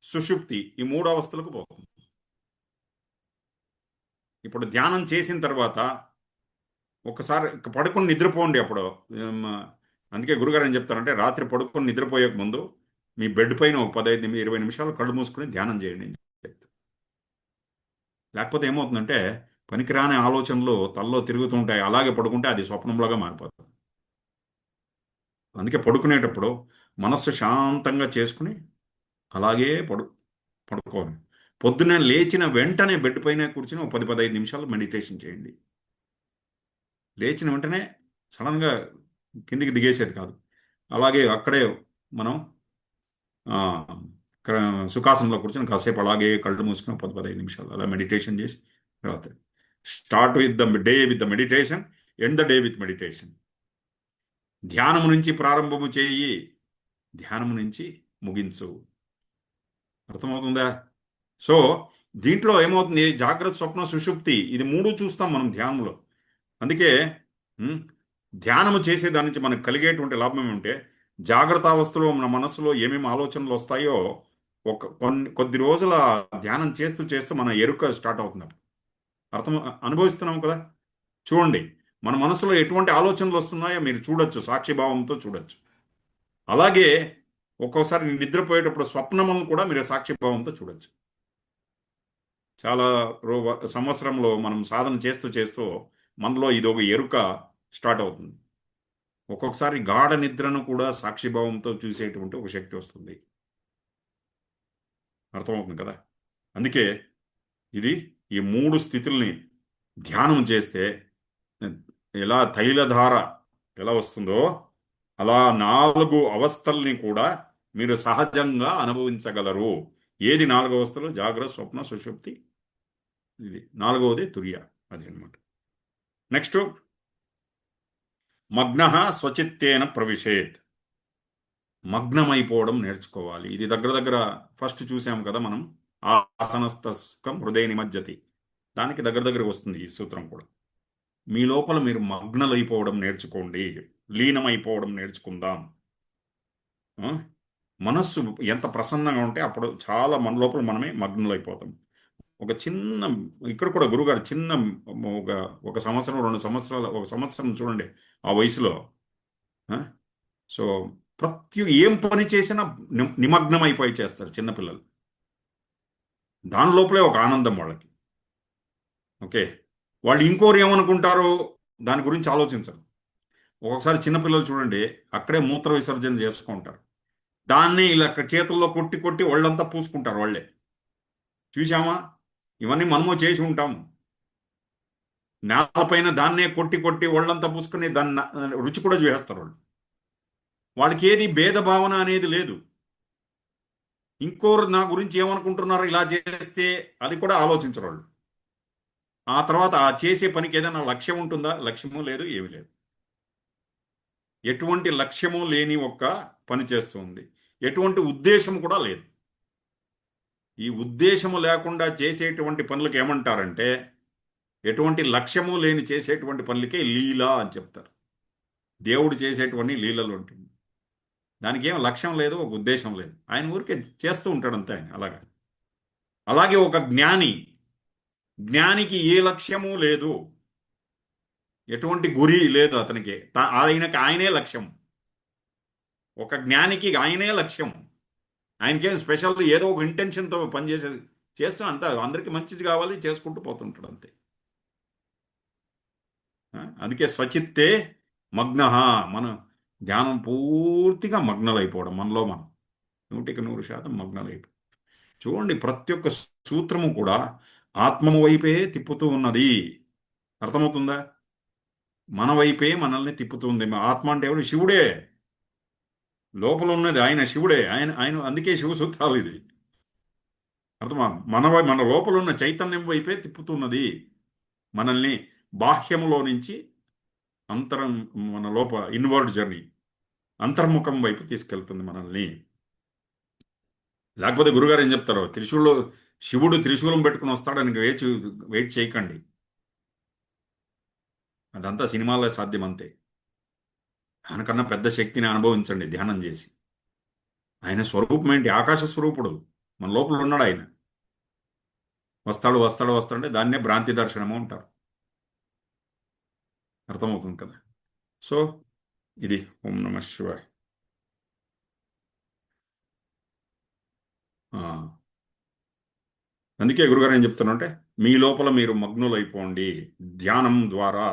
సుషుప్తి, ఈ మూడు అవస్థలకు పోతుంది. ఇప్పుడు ధ్యానం చేసిన తర్వాత ఒకసారి పడుకొని నిద్రపోండి. అప్పుడు ఏం, అందుకే గురుగారు ఏం చెప్తారంటే రాత్రి పడుకొని నిద్రపోయే ముందు మీ బెడ్ పైన ఒక 15 20 నిమిషాలు కళ్ళు మూసుకుని ధ్యానం చేయండి అని చెప్తారు. లేకపోతే ఏమవుతుందంటే పనికిరాని ఆలోచనలు తలలో తిరుగుతుంటాయి, అలాగే పడుకుంటే అది స్వప్నంలాగా మారిపోతుంది. అందుకే పడుకునేటప్పుడు మనస్సు శాంతంగా చేసుకుని అలాగే పడుకోవాలి. పొద్దున్నే లేచిన వెంటనే బెడ్ పైన కూర్చుని ఒక 10 15 నిమిషాలు మెడిటేషన్ చేయండి. లేచిన వెంటనే సడన్గా కిందికి దిగేసేది కాదు. అలాగే అక్కడే మనం ఆ, సుఖాసనంలో కూర్చొని కాసేపు అలాగే కళ్ళు మూసుకుని 10 15 నిమిషాలు అలా మెడిటేషన్ చేసి తర్వాత start with the day with the meditation, end the day with meditation. ధ్యానము నుంచి ప్రారంభము చేయి, ధ్యానము నుంచి ముగించు. అర్థమవుతుందా? సో దీంట్లో ఏమవుతుంది, జాగ్రత్త, స్వప్న, సుషుప్తి, ఇది మూడు చూస్తాం మనం ధ్యానంలో. అందుకే ఉమ్, ధ్యానము చేసే దాని నుంచి మనకు కలిగేటువంటి లాభం ఏమంటే జాగ్రత్త అవస్థలో మన మనస్సులో ఏమేమి ఆలోచనలు వస్తాయో కొద్ది రోజుల ధ్యానం చేస్తూ చేస్తూ మన ఎరుక స్టార్ట్ అవుతుంది. అర్థం అనుభవిస్తున్నాం కదా. చూడండి, మన మనసులో ఎటువంటి ఆలోచనలు వస్తున్నాయో మీరు చూడొచ్చు, సాక్షిభావంతో చూడొచ్చు. అలాగే ఒక్కోసారి నిద్రపోయేటప్పుడు స్వప్నములను కూడా మీరు సాక్షిభావంతో చూడొచ్చు. చాలా సంవత్సరంలో మనం సాధన చేస్తూ చేస్తూ మనలో ఇది ఒక ఎరుక స్టార్ట్ అవుతుంది. ఒక్కొక్కసారి గాఢ నిద్రను కూడా సాక్షిభావంతో చూసేటువంటి ఒక శక్తి వస్తుంది. అర్థమవుతుంది కదా. అందుకే ఇది ఈ మూడు స్థితుల్ని ధ్యానం చేస్తే ఎలా తైలధార ఎలా వస్తుందో అలా 4 అవస్థల్ని కూడా మీరు సహజంగా అనుభవించగలరు. ఏది 4 అవస్థలు? జాగ్రత్త, స్వప్న, సుషుప్తి. ఇది 4వది తుర్య. అది అనమాట. నెక్స్ట్ మగ్న స్వచిత్తేన ప్రవిశేత్. మగ్నమైపోవడం నేర్చుకోవాలి. ఇది దగ్గర దగ్గర ఫస్ట్ చూసాం కదా మనం, ఆసనస్థ సుఖం హృదయ నిమజ్జతి, దానికి దగ్గర దగ్గర వస్తుంది ఈ సూత్రం కూడా. మీ లోపల మీరు మగ్నలైపోవడం నేర్చుకోండి, లీనమైపోవడం నేర్చుకుందాం. ఆ? మనస్సు ఎంత ప్రసన్నంగా ఉంటే అప్పుడు చాలా మన లోపల మనమే మగ్నులైపోతాం. ఒక చిన్న, ఇక్కడ కూడా గురుగారు చిన్న ఒక ఒక సంవత్సరం 2 సంవత్సరాలు, ఒక సంవత్సరం చూడండి ఆ వయసులో. ఆ? సో ఏం పని చేసినా నిమగ్నం అయిపోయి చేస్తారు చిన్నపిల్లలు. దాని లోపలే ఒక ఆనందం వాళ్ళకి. ఓకే, వాళ్ళు ఇంకోరు ఏమనుకుంటారో దాని గురించి ఆలోచించరు. ఒక్కొక్కసారి చిన్నపిల్లలు చూడండి అక్కడే మూత్ర విసర్జన చేసుకుంటారు, దాన్ని ఇలా చేతుల్లో కొట్టి కొట్టి ఒళ్ళంతా పూసుకుంటారు వాళ్ళే. చూసామా? ఇవన్నీ మనము చేసి ఉంటాము. నేలపైన దాన్నే కొట్టి కొట్టి ఒళ్ళంతా పూసుకుని దాన్ని రుచి కూడా చూసేస్తారు వాళ్ళు. వాళ్ళకి ఏది భేదభావన అనేది లేదు. ఇంకోరు నా గురించి ఏమనుకుంటున్నారు ఇలా చేస్తే అది కూడా ఆలోచించరు వాళ్ళు. ఆ తర్వాత ఆ చేసే పనికి ఏదైనా లక్ష్యం ఉంటుందా? లక్ష్యము లేదు, ఏమీ లేదు. ఎటువంటి లక్ష్యము లేని ఒక్క పని చేస్తుంది, ఎటువంటి ఉద్దేశం కూడా లేదు. ఈ ఉద్దేశము లేకుండా చేసేటువంటి పనులకు ఏమంటారంటే, ఎటువంటి లక్ష్యము లేని చేసేటువంటి పనులకే లీల అని చెప్తారు. దేవుడు చేసేటువంటి లీలలు ఉంటుంది, దానికి ఏం లక్ష్యం లేదు, ఒక ఉద్దేశం లేదు, ఆయన ఊరికే చేస్తూ ఉంటాడు అంతే ఆయన. అలాగే ఒక జ్ఞానికి ఏ లక్ష్యము లేదు, ఎటువంటి గురి లేదు అతనికి, ఆయనే లక్ష్యం. ఒక జ్ఞానికి ఆయనే లక్ష్యం. ఆయనకేం స్పెషల్ ఏదో ఒక ఇంటెన్షన్తో పనిచేసేది చేస్తూ అంతా అందరికీ మంచిది కావాలి చేసుకుంటూ పోతుంటాడు అంతే. అందుకే స్వచిత్తే మగ్న, మన ధ్యానం పూర్తిగా మగ్నలైపోవడం, మనలో మనం 100% మగ్నలైపోవడం. చూడండి, ప్రతి ఒక్క సూత్రము కూడా ఆత్మము వైపే తిప్పుతూ ఉన్నది. అర్థమవుతుందా? మన వైపే మనల్ని తిప్పుతుంది. ఆత్మ అంటే ఎవడు? శివుడే. లోపల ఉన్నది ఆయన శివుడే. ఆయన ఆయన అందుకే శివ సూత్రాలు ఇది. అర్థమా? మన లోపల ఉన్న చైతన్యం వైపే తిప్పుతున్నది మనల్ని. బాహ్యములో నుంచి అంతరం, మన లోపల ఇన్వర్డ్ జర్నీ, అంతర్ముఖం వైపు తీసుకెళ్తుంది మనల్ని. లేకపోతే గురుగారు ఏం చెప్తారో, శివుడు త్రిశూలం పెట్టుకుని వస్తాడని వెయిట్ చేయకండి. అదంతా సినిమాల్లో సాధ్యం అంతే. ఆయనకన్నా పెద్ద శక్తిని అనుభవించండి ధ్యానం చేసి. ఆయన స్వరూపం ఏంటి? ఆకాశ స్వరూపుడు. మన లోపల ఉన్నాడు ఆయన. వస్తాడు వస్తాడు వస్తాడంటే దాన్నే భ్రాంతి దర్శనము అంటారు. అర్థమవుతుంది కదా? సో ఇది ఓం నమ శివాయ. ఆ, అందుకే గురుగారు ఏం చెప్తున్నారంటే, మీ లోపల మీరు మగ్నులైపోండి ధ్యానం ద్వారా.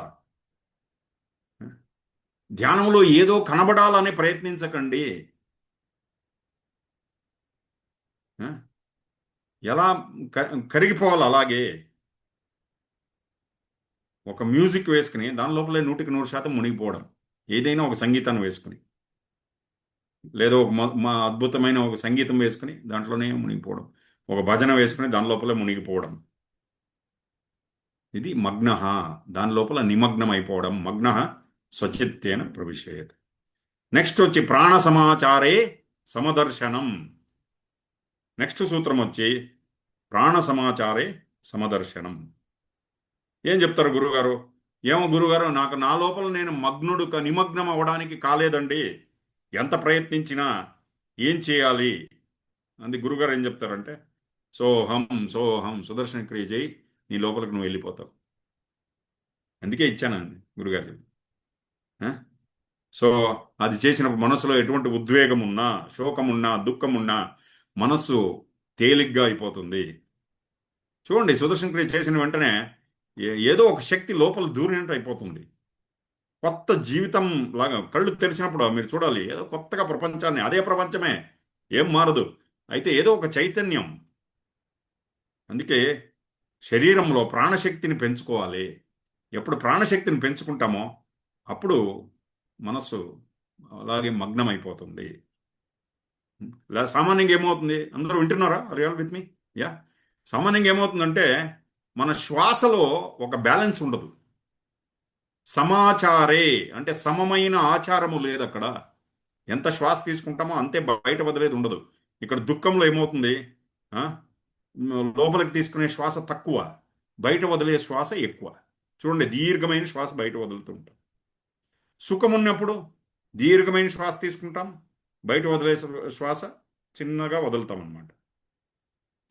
ధ్యానంలో ఏదో కనబడాలని ప్రయత్నించకండి. ఆ, ఎలా కరిగిపోవాలి అలాగే. ఒక మ్యూజిక్ వేసుకుని దాని లోపలే 100% మునిగిపోవడం. ఏదైనా ఒక సంగీతాన్ని వేసుకుని, లేదా ఒక మా అద్భుతమైన ఒక సంగీతం వేసుకుని దాంట్లోనే మునిగిపోవడం. ఒక భజన వేసుకుని దాని లోపలే మునిగిపోవడం. ఇది మగ్న. దాని లోపల నిమగ్నం అయిపోవడం. మగ్న స్వచిత్తేన ప్రవిశేత్. నెక్స్ట్ వచ్చి ప్రాణ సమాచారే సమదర్శనం. నెక్స్ట్ సూత్రం వచ్చి ప్రాణ సమాచారే సమదర్శనం. ఏం చెప్తారు గురుగారు? ఏమో గురుగారు, నాకు నా లోపల నేను నిమగ్నం అవ్వడానికి కాలేదండి, ఎంత ప్రయత్నించినా. ఏం చేయాలి? అంది గురుగారు ఏం చెప్తారంటే, సోహం సోహం సుదర్శన క్రియ చేయి, నీ లోపలికి నువ్వు వెళ్ళిపోతావు. అందుకే ఇచ్చానండి గురుగారు చెప్పి. ఆ? సో అది చేసినప్పుడు మనసులో ఎటువంటి ఉద్వేగం ఉన్నా, శోకం ఉన్నా, దుఃఖం ఉన్నా మనస్సు తేలిగ్గా అయిపోతుంది. చూడండి, సుదర్శన క్రియ చేసిన వెంటనే ఏదో ఒక శక్తి లోపల దూరినట్టు అయిపోతుంది. కొత్త జీవితం లాగా కళ్ళు తెరిచినప్పుడు మీరు చూడాలి, ఏదో కొత్తగా ప్రపంచాన్ని, అదే ప్రపంచమే, ఏం మారదు. అయితే ఏదో ఒక చైతన్యం. అందుకే శరీరంలో ప్రాణశక్తిని పెంచుకోవాలి. ఎప్పుడు ప్రాణశక్తిని పెంచుకుంటామో అప్పుడు మనస్సు అలాగే మగ్నం అయిపోతుంది. సామాన్యంగా ఏమవుతుంది? అందరూ వింటున్నారా? Are you all with me? Yeah. సామాన్యంగా ఏమవుతుందంటే మన శ్వాసలో ఒక బ్యాలెన్స్ ఉండదు. సమాచారే అంటే సమమైన ఆచారము లేదు అక్కడ. ఎంత శ్వాస తీసుకుంటామో అంతే, బయట వదిలేది ఉండదు. ఇక్కడ దుఃఖంలో ఏమవుతుంది? ఆ? లోపలికి తీసుకునే శ్వాస తక్కువ, బయట వదిలే శ్వాస ఎక్కువ. చూడండి, దీర్ఘమైన శ్వాస బయట వదులుతూ ఉంటాం. సుఖం ఉన్నప్పుడు దీర్ఘమైన శ్వాస తీసుకుంటాం, బయట వదిలే శ్వాస చిన్నగా వదులుతాం అన్నమాట.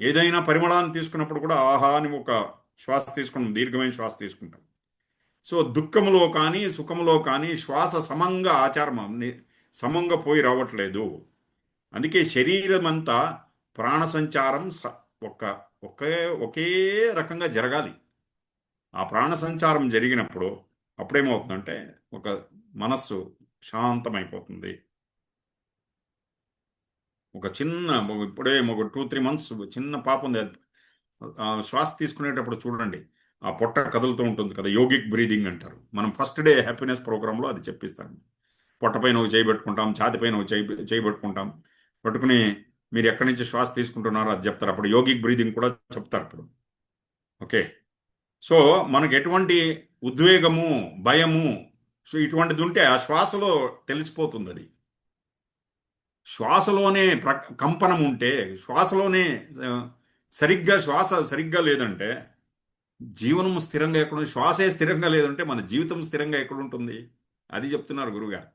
ఏదైనా పరిమళాన్ని తీసుకున్నప్పుడు కూడా ఆహా అని ఒక శ్వాస తీసుకుంటాం, దీర్ఘమైన శ్వాస తీసుకుంటాం. సో దుఃఖములో కానీ సుఖములో కానీ శ్వాస సమంగా సమంగా పోయి రావట్లేదు. అందుకే శరీరం అంతా ప్రాణ సంచారం ఒక ఒకే ఒకే రకంగా జరగాలి. ఆ ప్రాణ సంచారం జరిగినప్పుడు అప్పుడేమవుతుందంటే ఒక మనస్సు శాంతమైపోతుంది. ఇప్పుడే ఒక 2-3 months చిన్న పాప ఉంది. శ్వాస తీసుకునేటప్పుడు చూడండి, ఆ పొట్ట కదులుతూ ఉంటుంది కదా, యోగిక్ బ్రీదింగ్ అంటారు. మనం ఫస్ట్ డే హ్యాపీనెస్ ప్రోగ్రాంలో అది చెప్పిస్తాం. పొట్ట పైన ఒక చేయి పెట్టుకుంటాం, ఛాతి పైన ఒక చేయి పెట్టుకుంటాం. పట్టుకుని మీరు ఎక్కడి నుంచి శ్వాస తీసుకుంటున్నారో అది చెప్తారు. అప్పుడు యోగిక్ బ్రీదింగ్ కూడా చెప్తారు అప్పుడు. ఓకే. సో మనకు ఎటువంటి ఉద్వేగము, భయము, సో ఇటువంటిది ఉంటే ఆ శ్వాసలో తెలిసిపోతుంది. అది శ్వాసలోనే కంపనం ఉంటే, శ్వాసలోనే ఆ, శ్వాస సరిగ్గా లేదంటే జీవనం స్థిరంగా ఎక్కడ, శ్వాసే స్థిరంగా లేదంటే మన జీవితం స్థిరంగా ఎక్కడ ఉంటుంది? అది చెప్తున్నారు గురుగారు.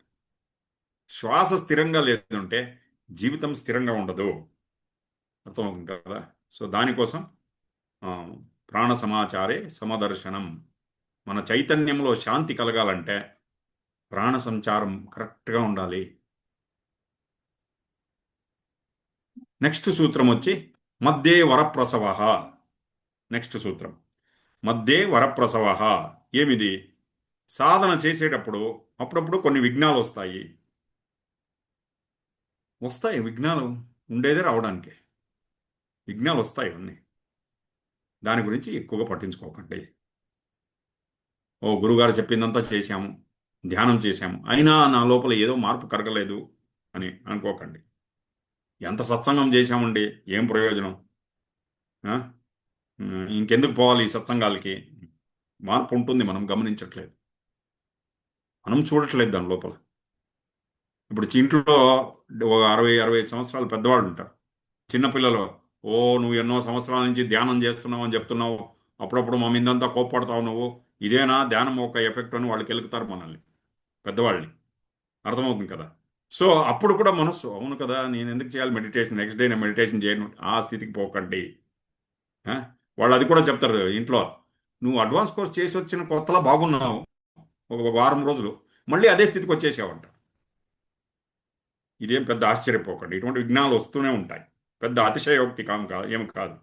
శ్వాస స్థిరంగా లేదంటే జీవితం స్థిరంగా ఉండదు. అర్థమవుతుంది కదా? సో దానికోసం ఆ, ప్రాణ సమాచారే సమదర్శనం. మన చైతన్యంలో శాంతి కలగాలంటే ప్రాణ సంచారం కరెక్ట్గా ఉండాలి. నెక్స్ట్ సూత్రం వచ్చి మధ్యే వరప్రసవ. నెక్స్ట్ సూత్రం మధ్యే వరప్రసవ. ఏమిది? సాధన చేసేటప్పుడు అప్పుడప్పుడు కొన్ని విఘ్నాలు వస్తాయి. విఘ్నాలు ఉండేదే రావడానికి. విఘ్నాలు వస్తాయి అన్నీ. దాని గురించి ఎక్కువగా పట్టించుకోకండి. ఓ గురుగారు చెప్పిందంతా చేశాము, ధ్యానం చేశాము, అయినా నా లోపల ఏదో మార్పు కరగలేదు అని అనుకోకండి. ఎంత సత్సంగం చేశామండి, ఏం ప్రయోజనం? ఆ? ఇంకెందుకు పోవాలి ఈ సత్సంగాలకి? మార్పు ఉంటుంది, మనం గమనించట్లేదు, మనం చూడట్లేదు దాని లోపల. ఇప్పుడు ఇంట్లో ఒక 60-65 సంవత్సరాలు పెద్దవాళ్ళు ఉంటారు. చిన్నపిల్లలు, ఓ నువ్వు ఎన్నో సంవత్సరాల నుంచి ధ్యానం చేస్తున్నావు అని చెప్తున్నావు, అప్పుడప్పుడు మా మీదంతా కోప్పడతావు నువ్వు, ఇదేనా ధ్యానం ఒక ఎఫెక్ట్ అని వాళ్ళు కెలుకుతారు మనల్ని, పెద్దవాళ్ళని. అర్థమవుతుంది కదా? సో అప్పుడు కూడా మనస్సు, అవును కదా, నేను ఎందుకు చేయాలి మెడిటేషన్, నెక్స్ట్ డే నేను మెడిటేషన్ చేయను, ఆ స్థితికి పోకండి. ఆ? వాళ్ళు అది కూడా చెప్తారు ఇంట్లో, నువ్వు అడ్వాన్స్ కోర్స్ చేసి వచ్చిన కొత్తలా బాగున్నావు, ఒక వారం రోజులు మళ్ళీ అదే స్థితికి వచ్చేసావంట. ఇదేం పెద్ద ఆశ్చర్యపోకండి, ఇటువంటి విఘ్నాలు వస్తూనే ఉంటాయి, పెద్ద అతిశయోక్తి ఏం కాదు.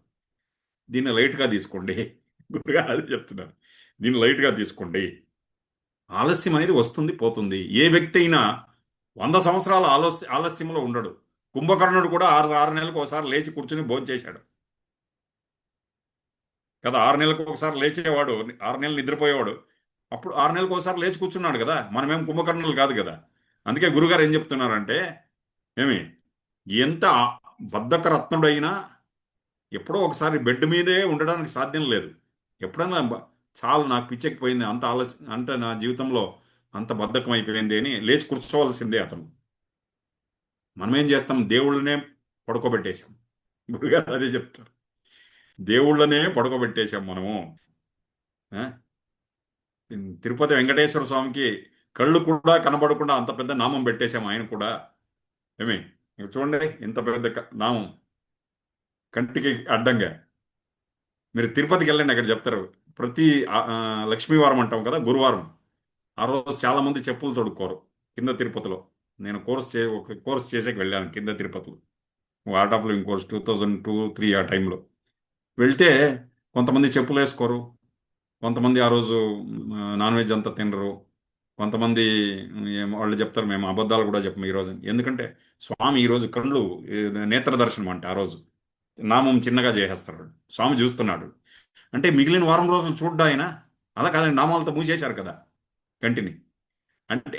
దీన్ని లైట్గా తీసుకోండి. గురుగా అది చెప్తున్నాను, దీన్ని లైట్గా తీసుకోండి. ఆలస్యం అనేది వస్తుంది పోతుంది. ఏ వ్యక్తి అయినా 100 సంవత్సరాల ఆలస్యంలో ఉండడు. కుంభకర్ణుడు కూడా ఆరు ఆరు నెలలకు ఒకసారి లేచి కూర్చుని భోంచేశాడు కదా. 6 నెలలకు ఒకసారి లేచేవాడు, 6 నెలలు నిద్రపోయేవాడు, అప్పుడు 6 నెలలకు ఒకసారి లేచి కూర్చున్నాడు కదా. మనమేం కుంభకర్ణులు కాదు కదా. అందుకే గురుగారు ఏం చెప్తున్నారంటే, ఏమి, ఎంత బద్ధక రత్నుడైనా ఎప్పుడో ఒకసారి బెడ్ మీదే ఉండడానికి సాధ్యం లేదు. ఎప్పుడైనా చాలు నాకు పిచ్చెక్కిపోయింది, అంత ఆలస్యం అంటే నా జీవితంలో అంత బద్ధకం అయిపోయింది అని లేచి కూర్చోవలసిందే అతను. మనం ఏం చేస్తాం, దేవుళ్ళనే పడుకోబెట్టేశాం. గురుగారు అదే చెప్తారు, దేవుళ్ళనే పడుకోబెట్టేశాం మనము. ఆ? తిరుపతి వెంకటేశ్వర స్వామికి కళ్ళు కూడా కనబడకుండా అంత పెద్ద నామం పెట్టేశాం ఆయన కూడా. ఏమి, ఇక చూడండి ఇంత పెద్ద నామం కంటికి అడ్డంగా. మీరు తిరుపతికి వెళ్ళండి, అక్కడ చెప్తారు. ప్రతి లక్ష్మీవారం అంటాం కదా, గురువారం ఆ రోజు చాలా మంది చెప్పులు తొడుక్కోరు కింద తిరుపతిలో. నేను ఒక కోర్స్ చేసేకి వెళ్ళాను కింద తిరుపతిలో, ఆర్ట్ ఆఫ్ లివింగ్ కోర్స్ 2002-3 ఆ టైంలో వెళ్తే, కొంతమంది చెప్పులు వేసుకోరు, కొంతమంది ఆ రోజు నాన్ వెజ్ అంతా తినరు, కొంతమంది వాళ్ళు చెప్తారు మేము అబద్ధాలు కూడా చెప్పము ఈరోజు, ఎందుకంటే స్వామి ఈరోజు కళ్ళు నేత్ర దర్శనం అంటే ఆ రోజు నామం చిన్నగా చేసేస్తారు. స్వామి చూస్తున్నాడు అంటే మిగిలిన వారం రోజులు చూడ్డా ఆయన. అలా కాదండి, నామాలతో మూసేశారు కదా కంటిని. అంటే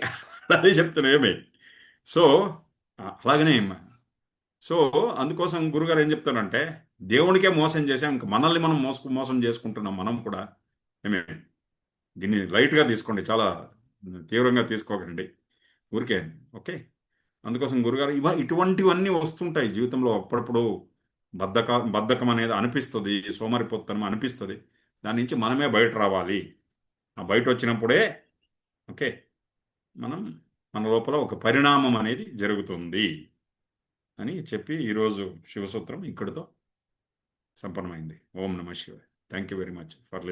అదే చెప్తున్నా ఏమే. సో అలాగనే సో అందుకోసం గురుగారు ఏం చెప్తారంటే, దేవునికే మోసం చేసాం, ఇంక మనల్ని మనం మోసం చేసుకుంటున్నాం మనం కూడా. ఏమే, దీన్ని లైట్గా తీసుకోండి, చాలా తీవ్రంగా తీసుకోకండి ఊరికే. ఓకే. అందుకోసం గురుగారు ఇటువంటివన్నీ వస్తుంటాయి జీవితంలో అప్పుడప్పుడు. బద్ధకం అనేది అనిపిస్తుంది, సోమరిపోతనం అనిపిస్తుంది. దాని నుంచి మనమే బయట రావాలి. ఆ బయట వచ్చినప్పుడే, ఓకే, మనం మన లోపల ఒక పరిణామం అనేది జరుగుతుంది అని చెప్పి ఈరోజు శివసూత్రం ఇక్కడితో సంపన్నమైంది. ఓం నమ శివాయ. Thank you very much for